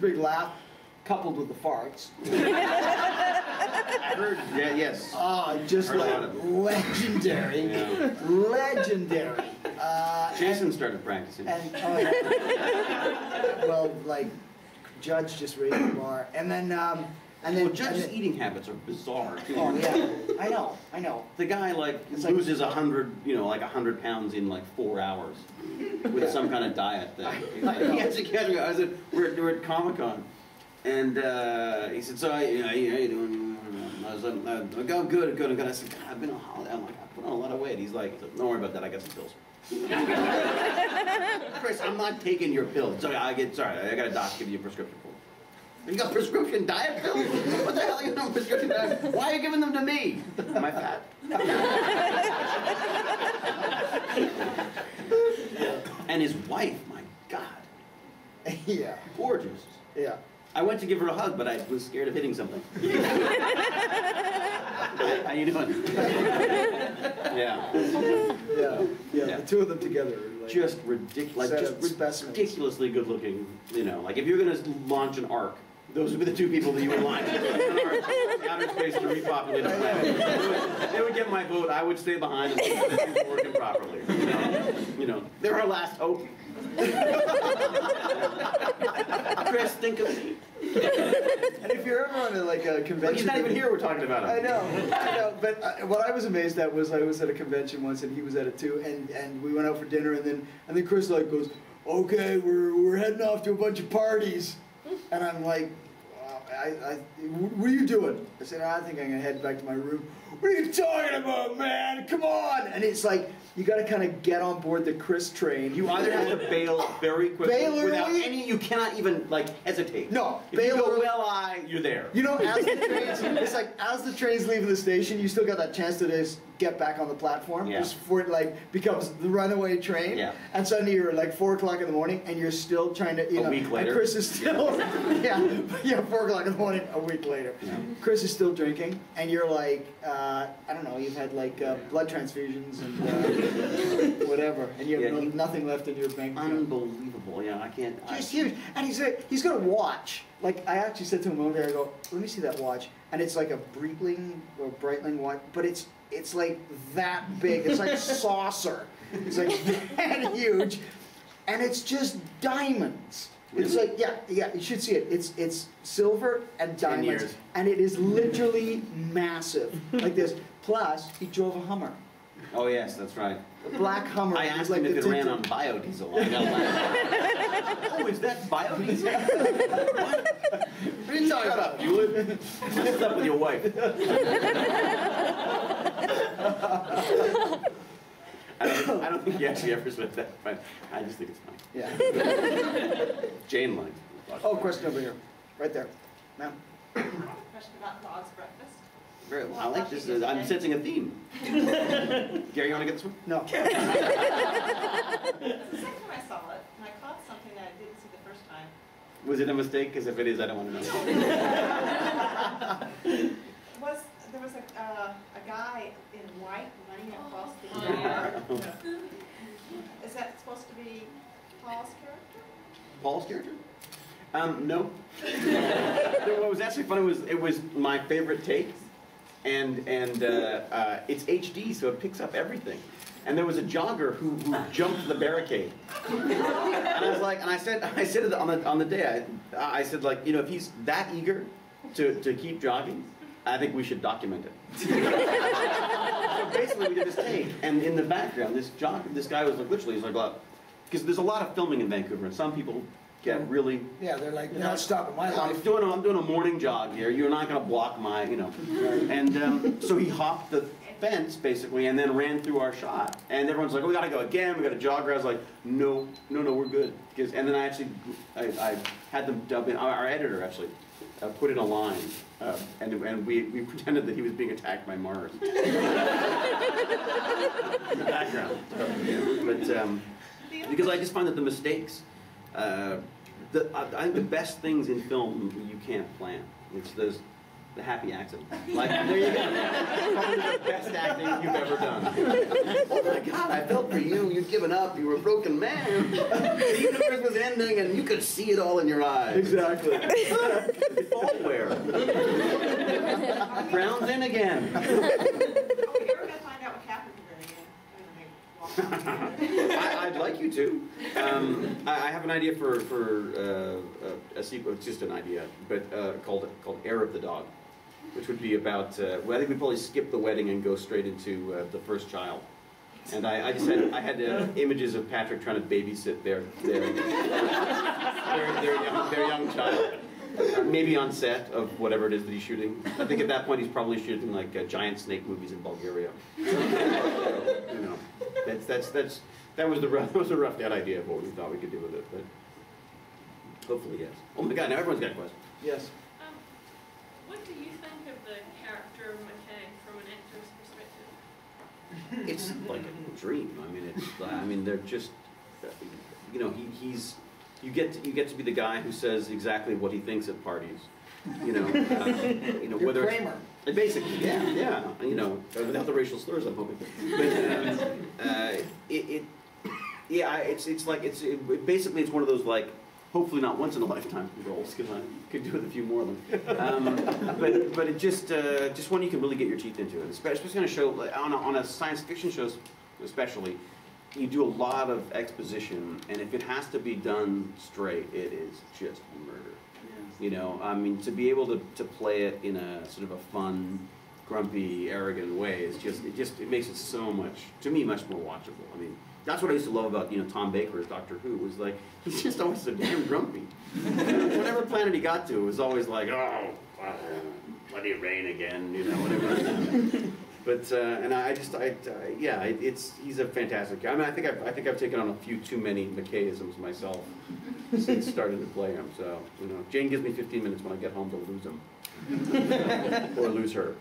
the big laugh, coupled with the farts. I heard, yeah, yes. Just like legendary, legendary. Jason started practicing. And well, like, Judge just raised the bar, and then well, Judge's eating habits are bizarre too. Oh yeah, I know. The guy like loses 100 pounds in like 4 hours with some kind of diet thing. He has to catch me. I said, we're at Comic-Con, and he said, so how you doing? I was like, I'm good. I said, God, I've been on holiday. I'm like, I put on a lot of weight. He's like, don't worry about that. I got some pills. Chris, I'm not taking your pills. Sorry, I got a doc give you a prescription for. You got prescription diet pills? What the hell are you doing prescription diet? Why are you giving them to me? Am I fat? And his wife, my God. Yeah. Gorgeous. Yeah. I went to give her a hug, but I was scared of hitting something. How you doing? Yeah. The two of them together are like just ridiculously good looking. You know, like if you're going to launch an ark, those would be the two people that you would launch in outer space to repopulate the planet. They would get my vote. I would stay behind and see that things working properly. You know, they're our last hope. Chris, think of me. And if you're ever on a convention, like he's not even here. We're talking about him. I know. But what I was amazed at was I was at a convention once, and he was at it too, and we went out for dinner, and then Chris goes, "Okay, we're heading off to a bunch of parties," and I'm like, what are you doing? I said, I think I'm gonna head back to my room. What are you talking about, man? Come on! And it's like, you gotta kind of get on board the Chris train. You either have to bail very quickly without any, you cannot even hesitate. No, if you go, you're there. You know, as the train's leaving the station, you still got that chance to just get back on the platform just before it becomes the runaway train. Yeah. And suddenly you're 4 o'clock in the morning and you're still trying to, a week later. And Chris is still, 4 o'clock in the morning, a week later. Yeah. Chris is still drinking, and you're like, I don't know, you've had blood transfusions and whatever, and you have nothing left in your bank account. Unbelievable, yeah, I can't. Just huge. And he's got a watch. Like, I actually said to him over there, I go, let me see that watch. And it's like a Breitling watch, but it's like that big. It's like a saucer. It's like that huge. And it's just diamonds. It's like, you should see it. It's silver and diamonds. And it is literally massive. Like this. Plus, he drove a Hummer. Oh, yes, that's right. A black Hummer. I asked him if it ran on biodiesel. I got laughed. Oh, is that biodiesel? What? What are you talking about, Hewlett? What's up with your wife? I don't think he actually ever said that, but I just think it's funny. Yeah. Jane likes. Oh, question over here. Right there. Ma'am. Question about dog's breakfast. Very well. I like this. I'm sensing a theme. Gary, you want to get this one? No. The second time I saw it, and I caught something that I didn't see the first time. Was it a mistake? Because if it is, I don't want to know. There was a guy in white running across the yard. Is that supposed to be Paul's character? Paul's character? No. What was actually funny was it was my favorite take, and it's HD, so it picks up everything. And there was a jogger who jumped the barricade, and I was like, and I said it on the day. I said, like, you know, if he's that eager to keep jogging, I think we should document it. So basically, we did this take, and in the background, this guy was like, literally, he's like, because there's a lot of filming in Vancouver, and some people get really... Yeah, they're like, you're not stopping my life. I'm doing a morning jog here. You're not going to block my, you know. And so he hopped the fence, basically, and then ran through our shot. And everyone's like, we got to go again. We got a jogger. I was like, no, we're good. And then I had them dub in, our editor actually put in a line. And we pretended that he was being attacked by Mars. In the background. But because I just find that the mistakes, I think the best things in film you can't plan. It's those the happy accident. Like, there you go. Probably the best acting you've ever done. Oh my God, I felt for you. You'd given up. You were a broken man. The universe was ending, and you could see it all in your eyes. Exactly. Fallware. Brown's in again. Oh, you're gonna find out what happened to her again. I'd like you to. I have an idea for a sequel. It's just an idea, but called Heir of the Dog, which would be about. Well, I think we'd probably skip the wedding and go straight into the first child. And I had images of Patrick trying to babysit their young child. Maybe on set of whatever it is that he's shooting. I think at that point he's probably shooting like giant snake movies in Bulgaria. So, you know, that was a rough out idea of what we thought we could do with it, but hopefully yes. Oh my God! Now everyone's got a question. Yes. What do you think of the character of McKay from an actor's perspective? It's like a dream. I mean, they're just, you know, he's. You get to be the guy who says exactly what he thinks at parties. You know, You're whether Kramer. Basically, yeah. You know, without the racial slurs, I'm hoping. But basically it's one of those like, hopefully not once in a lifetime roles, because I could do with a few more of them. But it just one you can really get your teeth into, especially on a show on a science fiction show, especially. You do a lot of exposition, and if it has to be done straight, it is just murder. Yeah. You know, I mean, to be able to play it in a sort of a fun, grumpy, arrogant way is it makes it so much, to me, much more watchable. I mean, that's what I used to love about, you know, Tom Baker's Doctor Who, was like, he's just always so damn grumpy. Whatever planet he got to, it was always like, oh, bloody rain again, you know, whatever. But and yeah, he's a fantastic guy. I mean, I think I've taken on a few too many McKayisms myself since starting to play him. So you know, Jane gives me 15 minutes when I get home to lose him or lose her.